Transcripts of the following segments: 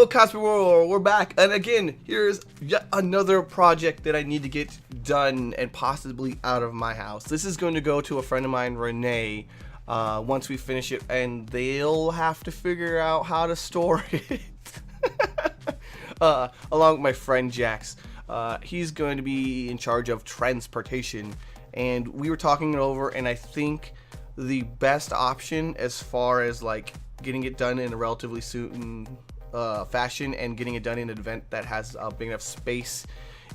Hello, Cosby World, we're back, and again, here's yet another project that I need to get done and possibly out of my house. This is going to go to a friend of mine, Renee, once we finish it, and they'll have to figure out how to store it, along with my friend Jax. He's going to be in charge of transportation, and we were talking it over, and I think the best option as far as like getting it done in a relatively soon fashion and getting it done in an event that has big enough space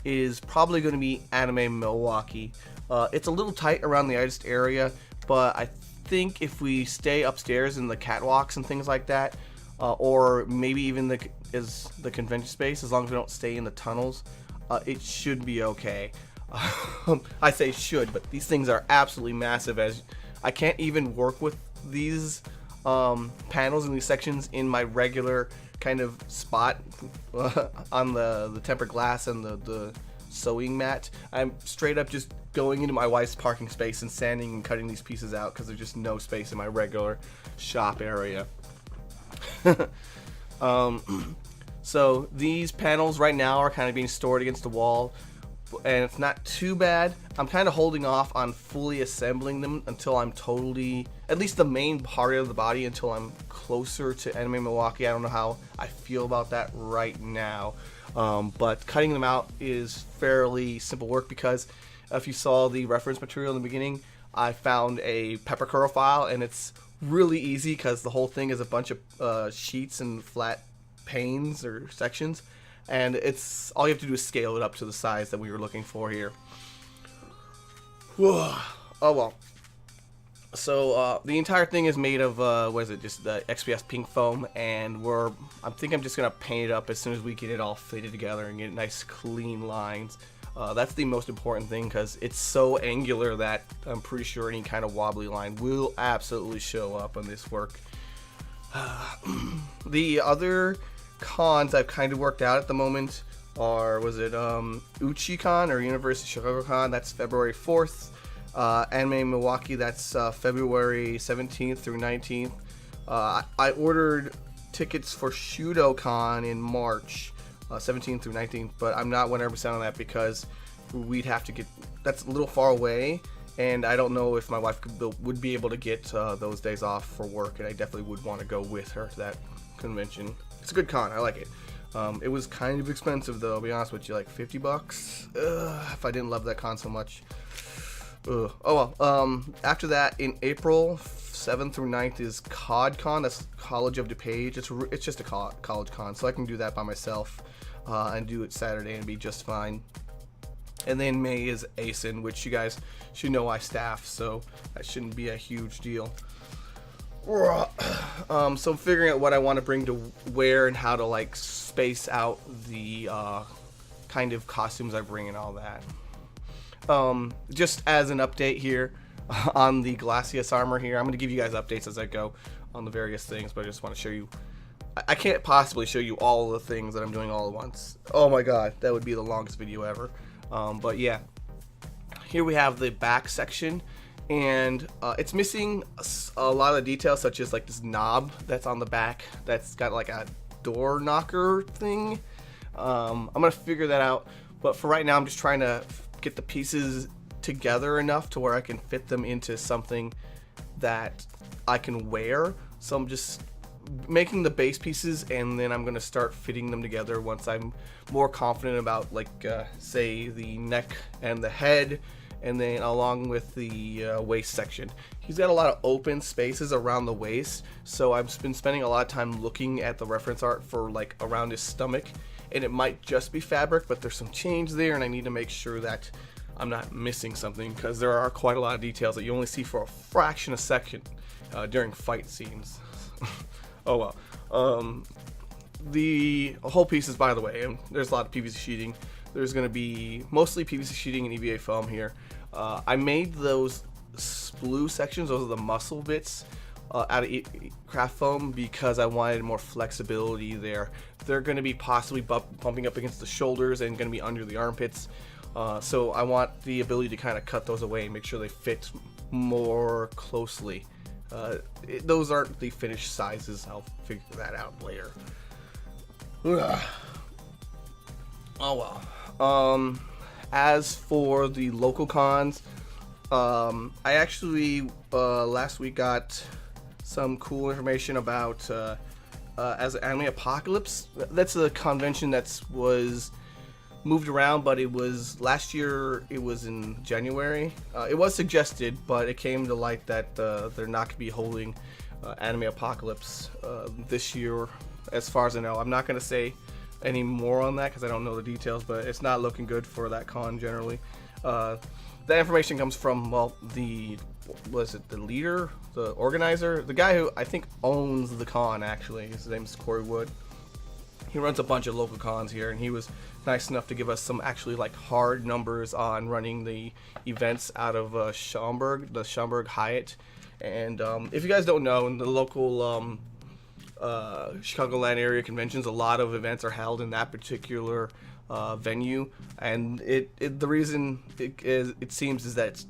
is probably going to be Anime Milwaukee. It's a little tight around the artist area, but I think if we stay upstairs in the catwalks and things like that, or maybe even the convention space, as long as we don't stay in the tunnels, it should be okay. I say should, but these things are absolutely massive. As I can't even work with these panels and these sections in my regular kind of spot on the tempered glass and the sewing mat. I'm straight up just going into my wife's parking space and sanding and cutting these pieces out because there's just no space in my regular shop area. So these panels right now are kind of being stored against the wall, and it's not too bad. I'm kind of holding off on fully assembling them until I'm totally, at least the main part of the body, until I'm closer to Anime Milwaukee. I don't know how I feel about that right now, but cutting them out is fairly simple work because if you saw the reference material in the beginning, I found a pepper curl file, and it's really easy because the whole thing is a bunch of sheets and flat panes or sections, and it's all you have to do is scale it up to the size that we were looking for here. Whoa. Oh well. So the entire thing is made of what is it? Just the XPS pink foam, and I think I'm just gonna paint it up as soon as we get it all fitted together and get nice clean lines. That's the most important thing because it's so angular that I'm pretty sure any kind of wobbly line will absolutely show up on this work. The other cons I've kind of worked out at the moment are, was it UchiCon or University of Chicago Con? That's February 4th. Anime Milwaukee, that's February 17th through 19th. I ordered tickets for ShudoCon in March 17th through 19th, but I'm not 100% on that because we'd have to get, that's a little far away, and I don't know if my wife would be able to get those days off for work, and I definitely would want to go with her to that convention. It's a good con, I like it. It was kind of expensive though, I'll be honest with you, like $50. If I didn't love that con so much. Oh well. After that, in April 7th through 9th is CODCon. That's College of DuPage. It's just a college con, so I can do that by myself and do it Saturday and be just fine. And then May is ASIN, which you guys should know I staff, so that shouldn't be a huge deal. So I'm figuring out what I want to bring to wear and how to like space out the kind of costumes I bring and all that. Just as an update here on the Glacius armor here, I'm going to give you guys updates as I go on the various things, but I just want to show you. I can't possibly show you all the things that I'm doing all at once. Oh my god, that would be the longest video ever. But yeah, here we have the back section, and it's missing a lot of details, such as like this knob that's on the back that's got like a door knocker thing. I'm going to figure that out, but for right now I'm just trying to get the pieces together enough to where I can fit them into something that I can wear. So I'm just making the base pieces, and then I'm going to start fitting them together once I'm more confident about, like, say, the neck and the head, and then along with the waist section. He's got a lot of open spaces around the waist, so I've been spending a lot of time looking at the reference art for, like, around his stomach, and it might just be fabric, but there's some change there, and I need to make sure that I'm not missing something, because there are quite a lot of details that you only see for a fraction of a second during fight scenes. Oh well. The whole piece is, by the way, and there's a lot of PVC sheeting. There's going to be mostly PVC sheeting and EVA foam here. I made those blue sections, those are the muscle bits, out of craft foam because I wanted more flexibility there. They're going to be possibly bumping up against the shoulders and going to be under the armpits. So I want the ability to kind of cut those away and make sure they fit more closely. Those aren't the finished sizes. I'll figure that out later. Ugh. Oh well. As for the local cons, I actually last week got some cool information about as Anime Apocalypse. That's a convention that was moved around, but it was last year. It was in January. It was suggested, but it came to light that they're not going to be holding Anime Apocalypse this year, as far as I know. I'm not going to say any more on that because I don't know the details, but it's not looking good for that con generally. That information comes from, well, the leader, the organizer, the guy who I think owns the con. Actually, his name's Corey Wood. He runs a bunch of local cons here, and he was nice enough to give us some actually like hard numbers on running the events out of Schaumburg, the Schaumburg Hyatt. And if you guys don't know, in the local Chicagoland area conventions, a lot of events are held in that particular venue, and the reason it seems is that it's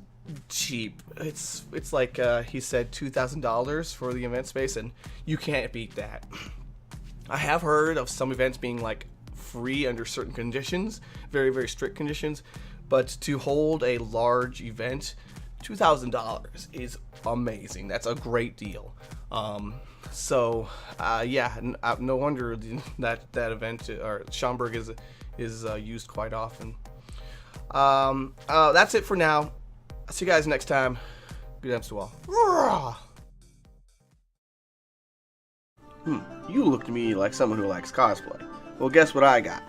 cheap. It's like he said $2,000 for the event space, and you can't beat that. I have heard of some events being like free under certain conditions, very, very strict conditions, but to hold a large event, $2,000 is amazing. That's a great deal. Yeah, no wonder that event or Schaumburg is used quite often. That's it for now. I'll see you guys next time. Good night to all. You look to me like someone who likes cosplay. Well, guess what I got?